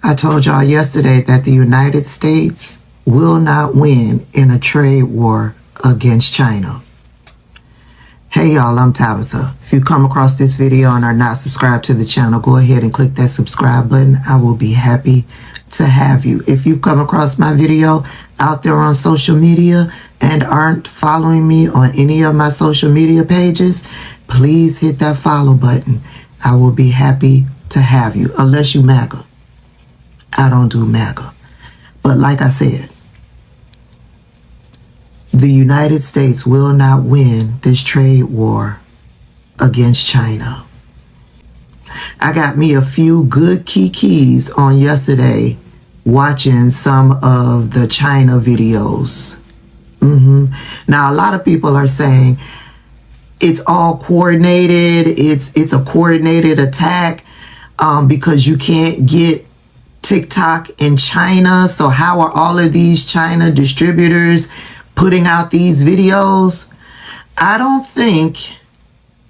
I told y'all yesterday that the United States will not win in a trade war against China. Hey y'all, I'm Tabitha. If you come across this video and are not subscribed to the channel, go ahead and click that subscribe button. I will be happy to have you. If you come across my video out there on social media and aren't following me on any of my social media pages, please hit that follow button. I will be happy to have you, unless you MAGA. I don't do MAGA. But like I said, the United States will not win this trade war against China. I got me a few good keys on yesterday watching some of the China videos. Now, a lot of people are saying it's all coordinated. It's a coordinated attack because you can't get TikTok in China. So how are all of these China distributors putting out these videos? I don't think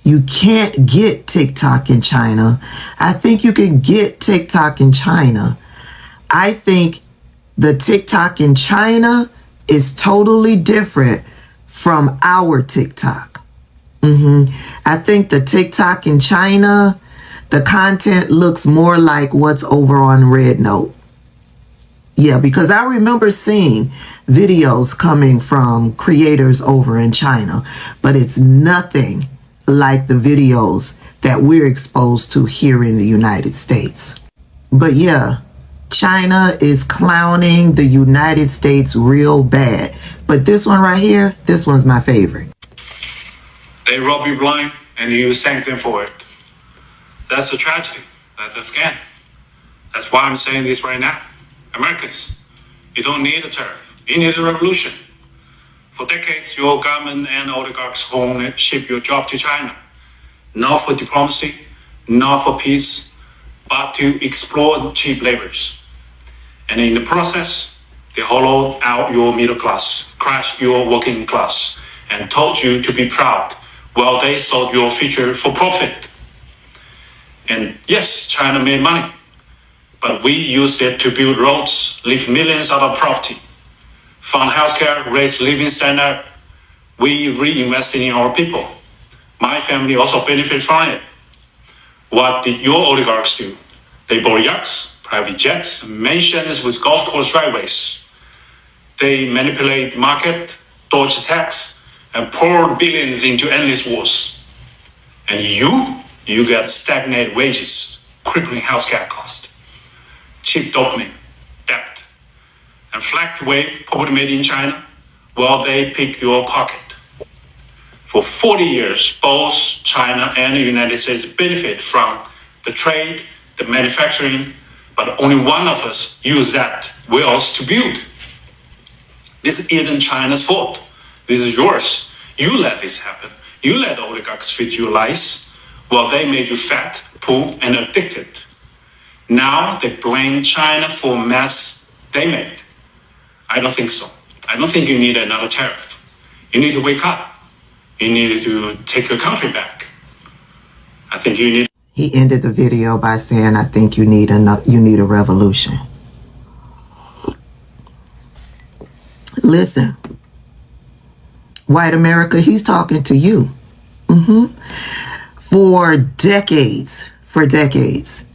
you can't get TikTok in China. I think you can get TikTok in China. I think the TikTok in China is totally different from our TikTok. I think the TikTok in China, the content looks more like what's over on Red Note. Yeah, because I remember seeing videos coming from creators over in China, but it's nothing like the videos that we're exposed to here in the United States. But yeah, China is clowning the United States real bad. But this one right here, this one's my favorite. They rob you blind and you thank them for it. That's a tragedy. That's a scam. That's why I'm saying this right now. Americans, you don't need a tariff. You need a revolution. For decades, your government and oligarchs only ship your job to China. Not for diplomacy, not for peace, but to exploit cheap laborers. And in the process, they hollowed out your middle class, crushed your working class, and told you to be proud while they sold your future for profit. And yes, China made money, but we used it to build roads, lift millions out of poverty, fund healthcare, raise living standard. We reinvested in our people. My family also benefited from it. What did your oligarchs do? They bought yachts, private jets, mansions with golf course driveways. They manipulate the market, dodge tax, and poured billions into endless wars. And you get stagnant wages, crippling healthcare cost, cheap dopamine, debt, and flagged wave property made in China while they pick your pocket. For 40 years, both China and the United States benefit from the trade, the manufacturing, but only one of us use that wealth to build. This isn't China's fault. This is yours. You let this happen. You let oligarchs feed you lies while they made you fat, poor, and addicted. Now they blame China for mess they made. I don't think so. I don't think you need another tariff. You need to wake up. You need to take your country back. I think you need. He ended the video by saying, I think you need a revolution. Listen, white America, he's talking to you. For decades,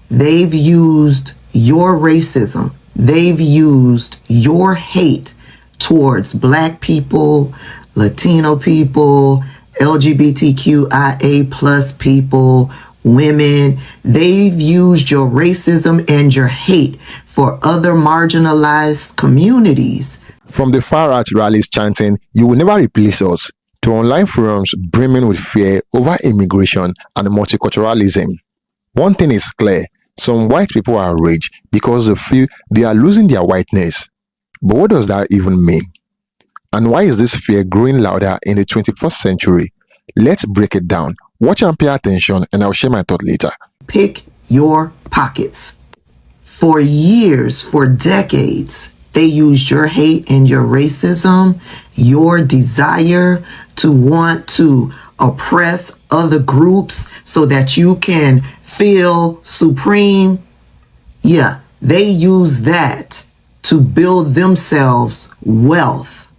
they've used your racism. They've used your hate towards Black people, Latino people, LGBTQIA plus people, women. They've used your racism and your hate for other marginalized communities. From the far-right rallies chanting, "You will never replace us," to online forums brimming with fear over immigration and multiculturalism. One thing is clear, some white people are outraged because they feel they are losing their whiteness. But what does that even mean? And why is this fear growing louder in the 21st century? Let's break it down. Watch and pay attention, and I'll share my thought later. Pick your pockets. For years, for decades, they used your hate and your racism, your desire to want to oppress other groups so that you can feel supreme. Yeah, They use that to build themselves wealth.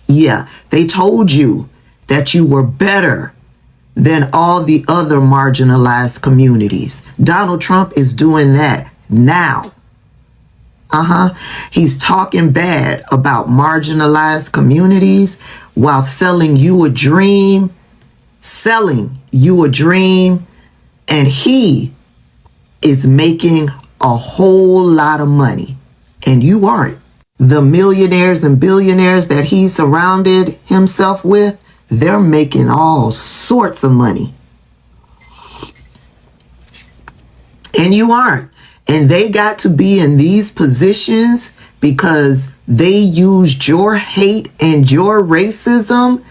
Yeah, they told you that you were better than all the other marginalized communities. Donald Trump is doing that now. He's talking bad about marginalized communities while selling you a dream, and he is making a whole lot of money, and you aren't. The millionaires and billionaires that he surrounded himself with, they're making all sorts of money. And you aren't. And they got to be in these positions because they used your hate and your racism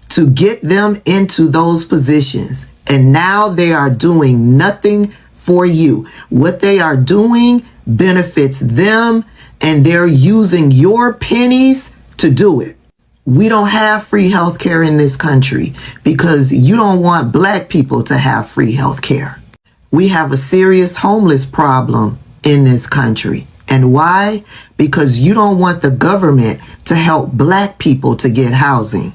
to get them into those positions. And now they are doing nothing for you. What they are doing benefits them, and they're using your pennies to do it. We don't have free health care in this country because you don't want black people to have free health care. We have a serious homeless problem in this country. And why? Because you don't want the government to help black people to get housing.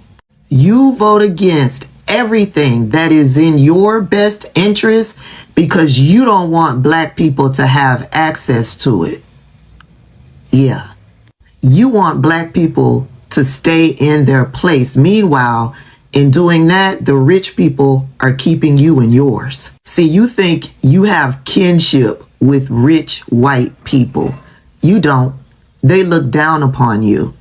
You vote against everything that is in your best interest because you don't want black people to have access to it. Yeah. You want black people to stay in their place. Meanwhile, in doing that, the rich people are keeping you in yours. See, you think you have kinship with rich white people. You don't. They look down upon you.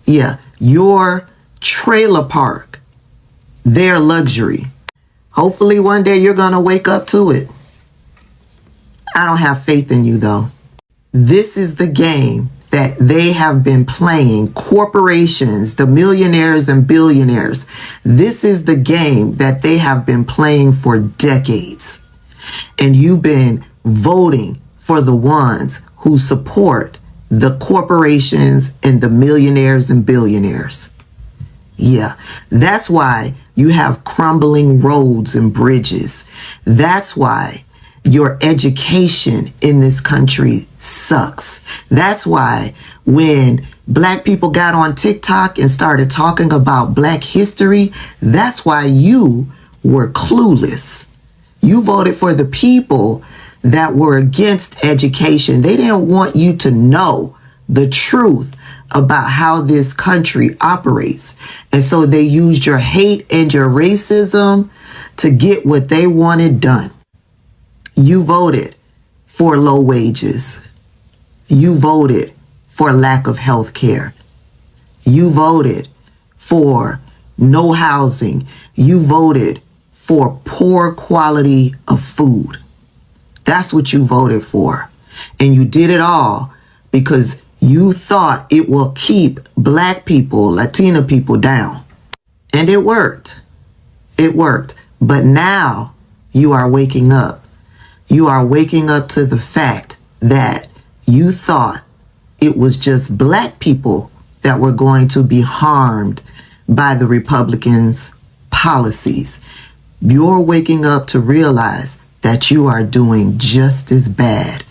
Yeah, your trailer park, their luxury. Hopefully one day you're going to wake up to it. I don't have faith in you, though. This is the game that they have been playing, corporations, the millionaires and billionaires. This is the game that they have been playing for decades. And you've been voting for the ones who support the corporations and the millionaires and billionaires. Yeah, that's why you have crumbling roads and bridges. That's why your education in this country sucks. That's why when black people got on TikTok and started talking about black history, that's why you were clueless. You voted for the people that were against education. They didn't want you to know the truth about how this country operates. And so they used your hate and your racism to get what they wanted done. You voted for low wages. You voted for lack of health care. You voted for no housing. You voted for poor quality of food. That's what you voted for. And you did it all because you thought it will keep black people, Latina people down. And it worked. It worked. But now you are waking up. You are waking up to the fact that you thought it was just black people that were going to be harmed by the Republicans' policies. You're waking up to realize that you are doing just as bad,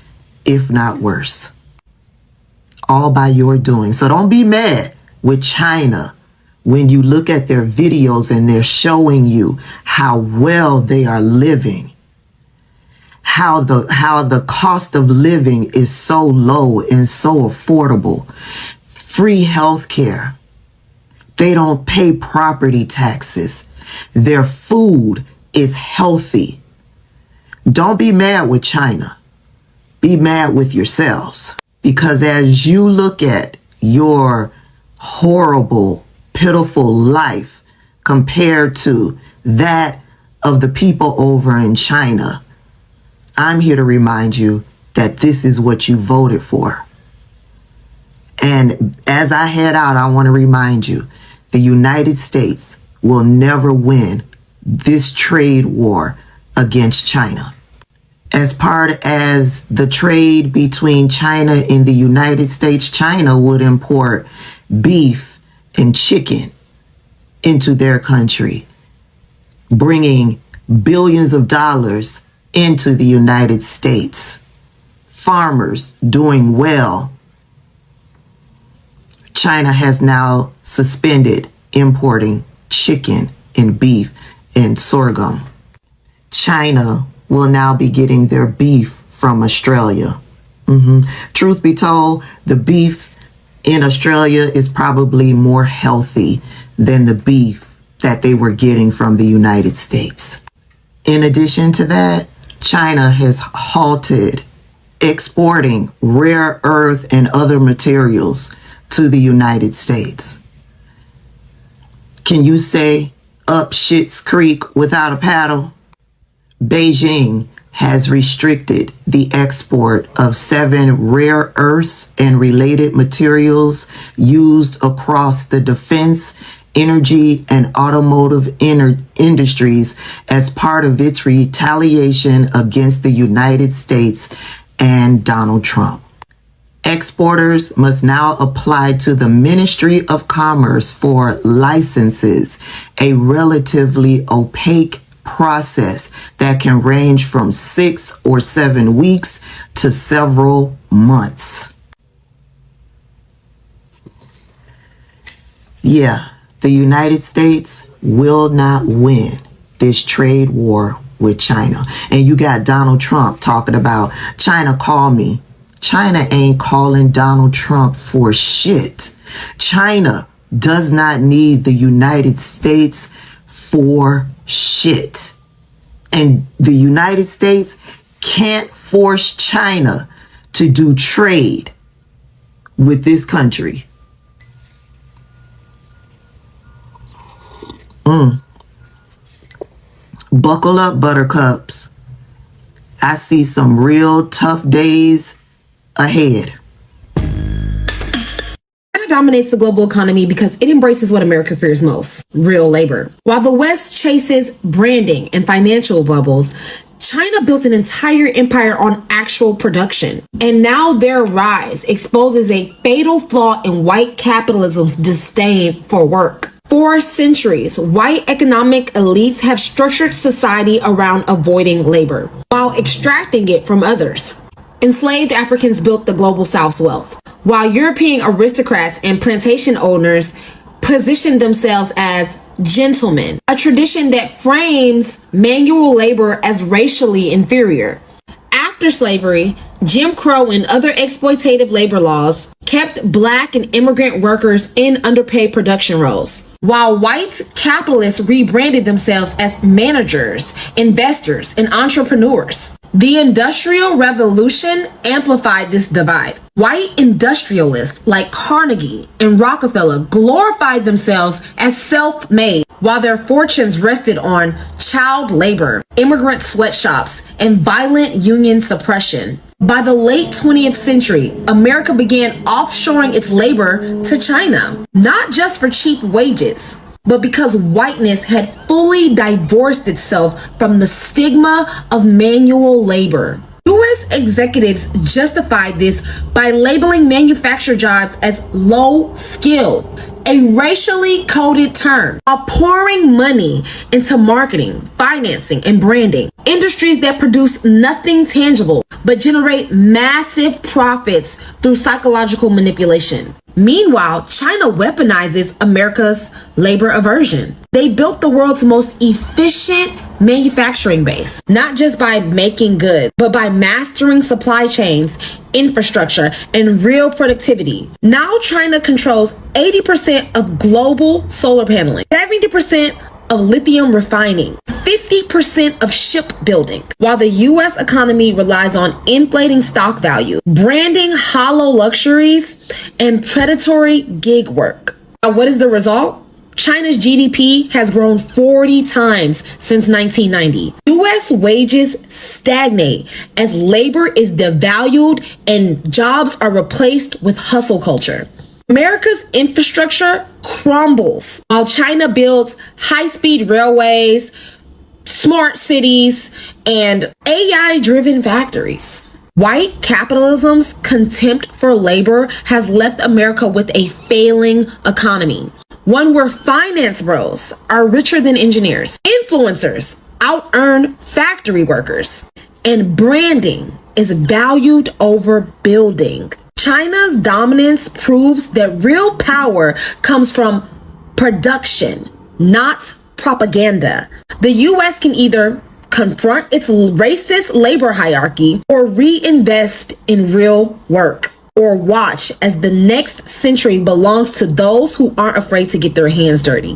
if not worse. All by your doing. So don't be mad with China when you look at their videos and they're showing you how well they are living. How the cost of living is so low and so affordable. Free health care. They don't pay property taxes. Their food is healthy. Don't be mad with China. Be mad with yourselves. Because as you look at your horrible, pitiful life compared to that of the people over in China, I'm here to remind you that this is what you voted for. And as I head out, I want to remind you, the United States will never win this trade war against China. As part as the trade between China and the United States, China would import beef and chicken into their country, bringing billions of dollars into the United States. farmers doing well, China has now suspended importing chicken and beef and sorghum. China will now be getting their beef from Australia. Truth be told, the beef in Australia is probably more healthy than the beef that they were getting from the United States. In addition to that, China has halted exporting rare earth and other materials to the United States. Can you say up shit's creek without a paddle? Beijing has restricted the export of 7 rare earths and related materials used across the defense, energy, and automotive industries as part of its retaliation against the United States and Donald Trump. Exporters must now apply to the Ministry of Commerce for licenses, a relatively opaque process that can range from 6 or 7 weeks to several months. Yeah, the United States will not win this trade war with China. And you got Donald Trump talking about China call me. China ain't calling Donald Trump for shit. China does not need the United States for shit. And the United States can't force China to do trade with this country. Buckle up, buttercups. I see some real tough days ahead. China dominates the global economy because it embraces what America fears most, real labor. While the West chases branding and financial bubbles, China built an entire empire on actual production. And now their rise exposes a fatal flaw in white capitalism's disdain for work. For centuries, white economic elites have structured society around avoiding labor, while extracting it from others. Enslaved Africans built the global South's wealth, while European aristocrats and plantation owners positioned themselves as gentlemen, a tradition that frames manual labor as racially inferior. After slavery, Jim Crow and other exploitative labor laws kept Black and immigrant workers in underpaid production roles, while white capitalists rebranded themselves as managers, investors, and entrepreneurs. The Industrial Revolution amplified this divide. White industrialists like Carnegie and Rockefeller glorified themselves as self-made, while their fortunes rested on child labor, immigrant sweatshops, and violent union suppression. By the late 20th century, America began offshoring its labor to China, not just for cheap wages, but because whiteness had fully divorced itself from the stigma of manual labor. U.S. executives justified this by labeling manufactured jobs as low skill, a racially coded term, while pouring money into marketing, financing, and branding, industries that produce nothing tangible but generate massive profits through psychological manipulation. Meanwhile, China weaponizes America's labor aversion. They built the world's most efficient manufacturing base, not just by making goods, but by mastering supply chains, infrastructure, and real productivity. Now China controls 80% of global solar paneling, 70% of lithium refining, 50% of shipbuilding, while the U.S. economy relies on inflating stock value, branding hollow luxuries, and predatory gig work. Now, what is the result? China's GDP has grown 40 times since 1990. U.S. wages stagnate as labor is devalued and jobs are replaced with hustle culture. America's infrastructure crumbles while China builds high-speed railways, smart cities, and AI-driven factories. White capitalism's contempt for labor has left America with a failing economy, one where finance bros are richer than engineers, influencers out-earn factory workers, and branding is valued over building. China's dominance proves that real power comes from production, not propaganda. The US can either confront its racist labor hierarchy or reinvest in real work, or watch as the next century belongs to those who aren't afraid to get their hands dirty.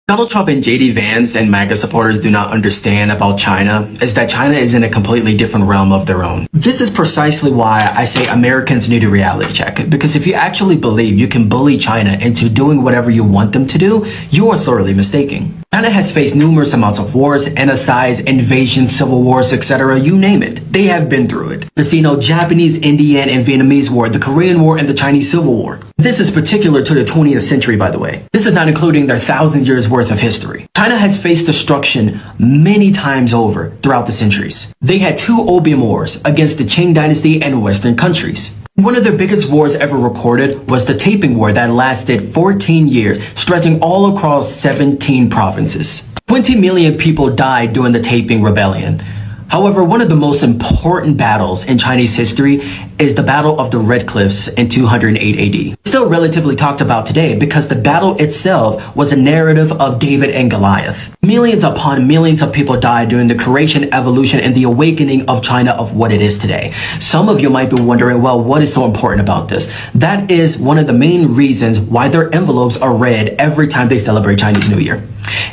Donald Trump and JD Vance and MAGA supporters do not understand about China is that China is in a completely different realm of their own. This is precisely why I say Americans need a reality check, because if you actually believe you can bully China into doing whatever you want them to do, you are sorely mistaken. China has faced numerous amounts of wars, genocides, invasions, civil wars, etc. You name it. They have been through it. The Sino-Japanese, Indian, and Vietnamese War, the Korean War, and the Chinese Civil War. This is particular to the 20th century, by the way. This is not including their 1,000 years worth of history. China has faced destruction many times over throughout the centuries. They had 2 opium wars against the Qing dynasty and Western countries. One of their biggest wars ever recorded was the Taiping War that lasted 14 years, stretching all across 17 provinces. 20 million people died during the Taiping Rebellion. However, one of the most important battles in Chinese history is the Battle of the Red Cliffs in 208 AD. It's still relatively talked about today because the battle itself was a narrative of David and Goliath. Millions upon millions of people died during the creation, evolution, and the awakening of China of what it is today. Some of you might be wondering, well, what is so important about this? That is one of the main reasons why their envelopes are red every time they celebrate Chinese New Year.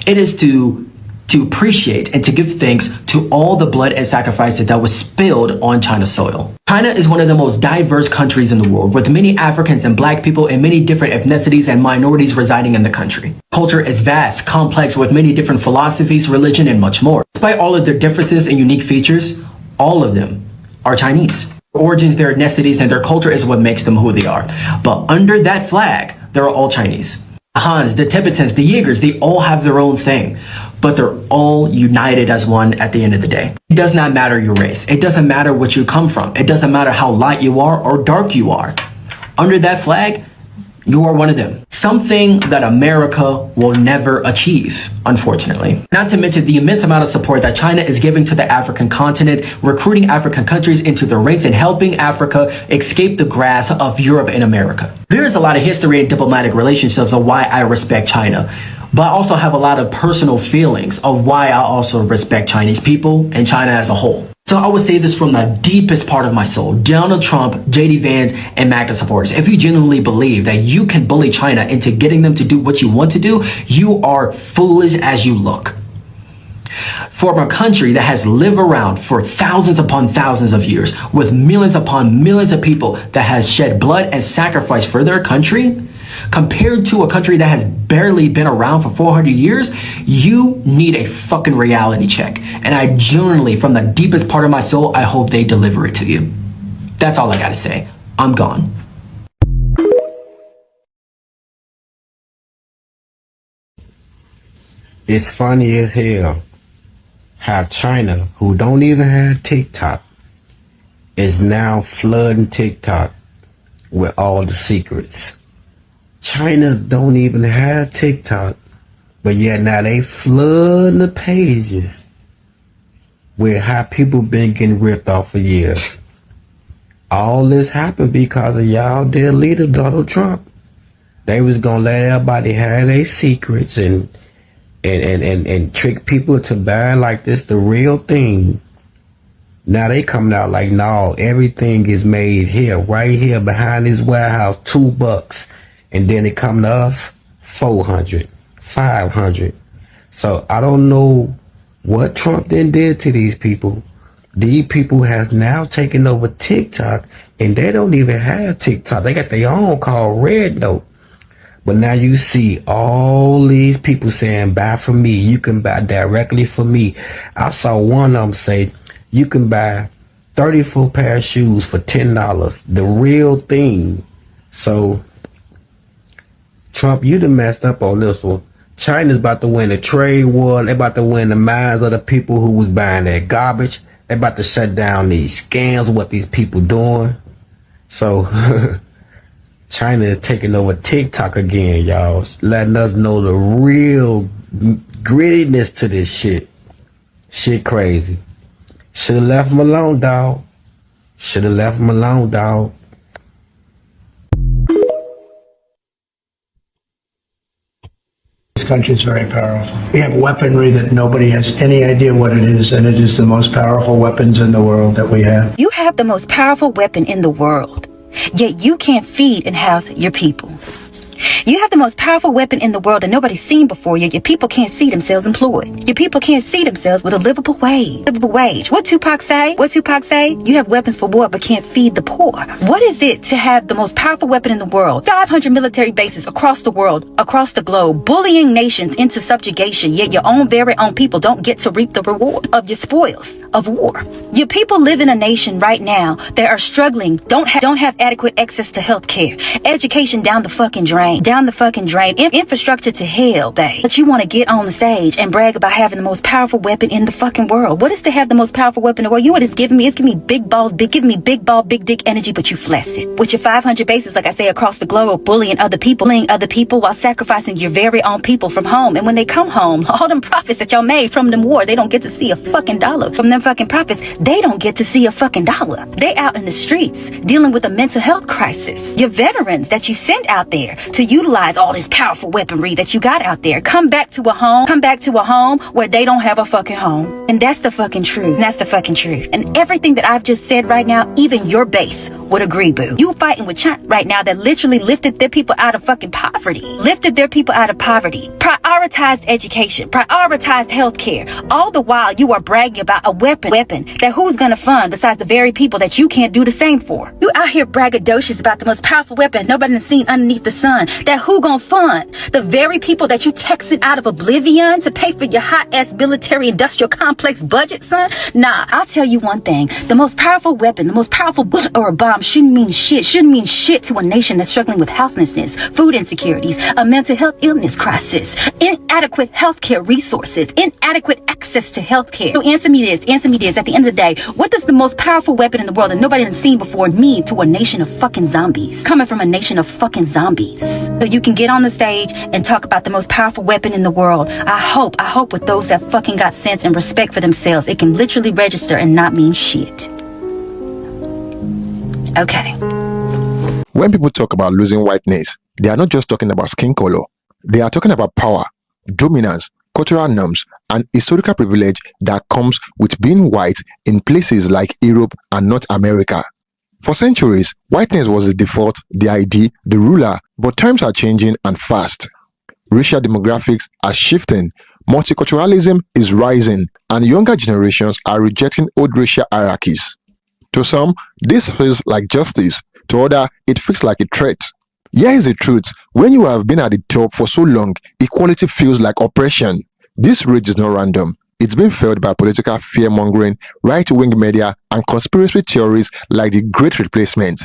It is to appreciate and to give thanks to all the blood and sacrifices that was spilled on China's soil. China is one of the most diverse countries in the world, with many Africans and Black people and many different ethnicities and minorities residing in the country. Culture is vast, complex, with many different philosophies, religion, and much more. Despite all of their differences and unique features, all of them are Chinese. Their origins, their ethnicities, and their culture is what makes them who they are. But under that flag, they're all Chinese. The Hans, the Tibetans, the Uyghurs, they all have their own thing, but they're all united as one at the end of the day. It does not matter your race. It doesn't matter what you come from. It doesn't matter how light you are or dark you are. Under that flag, you are one of them. Something that America will never achieve, unfortunately. Not to mention the immense amount of support that China is giving to the African continent, recruiting African countries into their ranks and helping Africa escape the grasp of Europe and America. There is a lot of history and diplomatic relationships of why I respect China, but I also have a lot of personal feelings of why I also respect Chinese people and China as a whole. So I would say this from the deepest part of my soul. Donald Trump, JD Vance, and MAGA supporters, if you genuinely believe that you can bully China into getting them to do what you want to do, you are foolish as you look. From a country that has lived around for thousands upon thousands of years, with millions upon millions of people that has shed blood and sacrifice for their country, compared to a country that has barely been around for 400 years, you need a fucking reality check. And I genuinely, from the deepest part of my soul, I hope they deliver it to you. That's all I gotta say. I'm gone. It's funny as hell how China, who don't even have TikTok, is now flooding TikTok with all the secrets. China don't even have TikTok, but yet now they flooding the pages with how people been getting ripped off for years. All this happened because of y'all dear leader Donald Trump. They was gonna let everybody have their secrets and trick people to buy like this the real thing. Now they coming out like, no, everything is made here, right here behind this warehouse, $2. And then it come to us, 400, 500. So I don't know what Trump then did to these people. These people has now taken over TikTok, and they don't even have TikTok. They got their own called Red Note. But now you see all these people saying, buy from me. You can buy directly from me. I saw one of them say, you can buy 34 pair of shoes for $10. The real thing. So Trump, you done messed up on this one. China's about to win the trade war. They're about to win the minds of the people who was buying that garbage. They're about to shut down these scams, what these people doing. So China is taking over TikTok again, y'all. Letting us know the real grittiness to this shit. Shit crazy. Should've left him alone, dog. Should've left him alone, dog. This country is very powerful. We have weaponry that nobody has any idea what it is, and it is the most powerful weapons in the world that we have. You have the most powerful weapon in the world, yet you can't feed and house your people. You have the most powerful weapon in the world and nobody's seen before you. Your people can't see themselves employed. Your people can't see themselves with a livable wage. What Tupac say? You have weapons for war but can't feed the poor. What is it to have the most powerful weapon in the world? 500 military bases across the world, across the globe, bullying nations into subjugation, yet your very own people don't get to reap the reward of your spoils of war. Your people live in a nation right now that are struggling, don't have adequate access to health care, education down the fucking drain, infrastructure to hell, babe. But you want to get on the stage and brag about having the most powerful weapon in the fucking world. What is to have the most powerful weapon in the world? You know what it's giving me? It's giving me big balls, giving me big ball, big dick energy, but you flaccid. With your 500 bases, like I say, across the globe, bullying other people while sacrificing your very own people from home. And when they come home, all them profits that y'all made from them war, they don't get to see a fucking dollar. From them fucking profits, they don't get to see a fucking dollar. They out in the streets dealing with a mental health crisis. Your veterans that you sent out there to utilize all this powerful weaponry that you got out there come back to a home where they don't have a fucking home. And that's the fucking truth. And everything that I've just said right now, even your base would agree, boo. You fighting with China right now that literally lifted their people out of fucking poverty. Prioritized education, prioritized healthcare. All the while you are bragging about a weapon that who's gonna fund besides the very people that you can't do the same for. You out here braggadocious about the most powerful weapon nobody's seen underneath the sun. That who gonna fund? The very people that you texted out of oblivion to pay for your hot-ass military industrial complex budget, son? Nah, I'll tell you one thing. The most powerful weapon, the most powerful bullet or a bomb shouldn't mean shit to a nation that's struggling with houselessness, food insecurities, a mental health illness crisis, inadequate healthcare resources, inadequate access to healthcare. So answer me this. At the end of the day, what does the most powerful weapon in the world that nobody has seen before mean to a nation of fucking zombies? Coming from a nation of fucking zombies. So you can get on the stage and talk about the most powerful weapon in the world. I hope with those that fucking got sense and respect for themselves, it can literally register and not mean shit. Okay. When people talk about losing whiteness, they are not just talking about skin color. They are talking about power, dominance, cultural norms, and historical privilege that comes with being white in places like Europe and North America. For centuries, whiteness was the default, the ID, the ruler, but times are changing and fast. Racial demographics are shifting, multiculturalism is rising, and younger generations are rejecting old racial hierarchies. To some, this feels like justice. To others, it feels like a threat. Here is the truth. When you have been at the top for so long, equality feels like oppression. This rage is not random. It's been fueled by political fear-mongering, right-wing media, and conspiracy theories like the Great Replacement.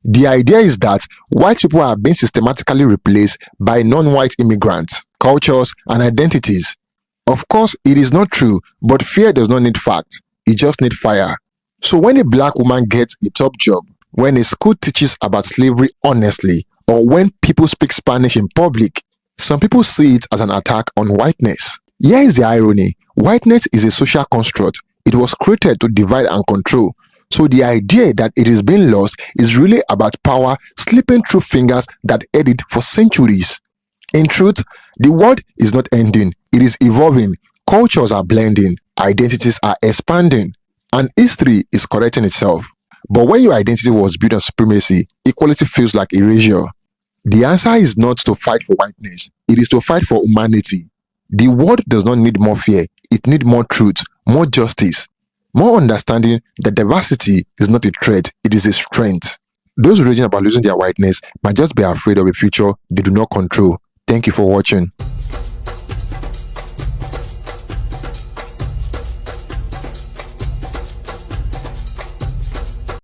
The idea is that white people are being systematically replaced by non-white immigrants, cultures, and identities. Of course, it is not true, but fear does not need facts. It just needs fire. So when a black woman gets a top job, when a school teaches about slavery honestly, or when people speak Spanish in public, some people see it as an attack on whiteness. Here is the irony. Whiteness is a social construct. It was created to divide and control. So the idea that it is being lost is really about power slipping through fingers that held it for centuries. In truth, the world is not ending. It is evolving. Cultures are blending. Identities are expanding. And history is correcting itself. But when your identity was built on supremacy, equality feels like erasure. The answer is not to fight for whiteness. It is to fight for humanity. The world does not need more fear. It needs more truth, more justice, more understanding that diversity is not a threat, it is a strength. Those raging about losing their whiteness might just be afraid of a future they do not control. Thank you for watching.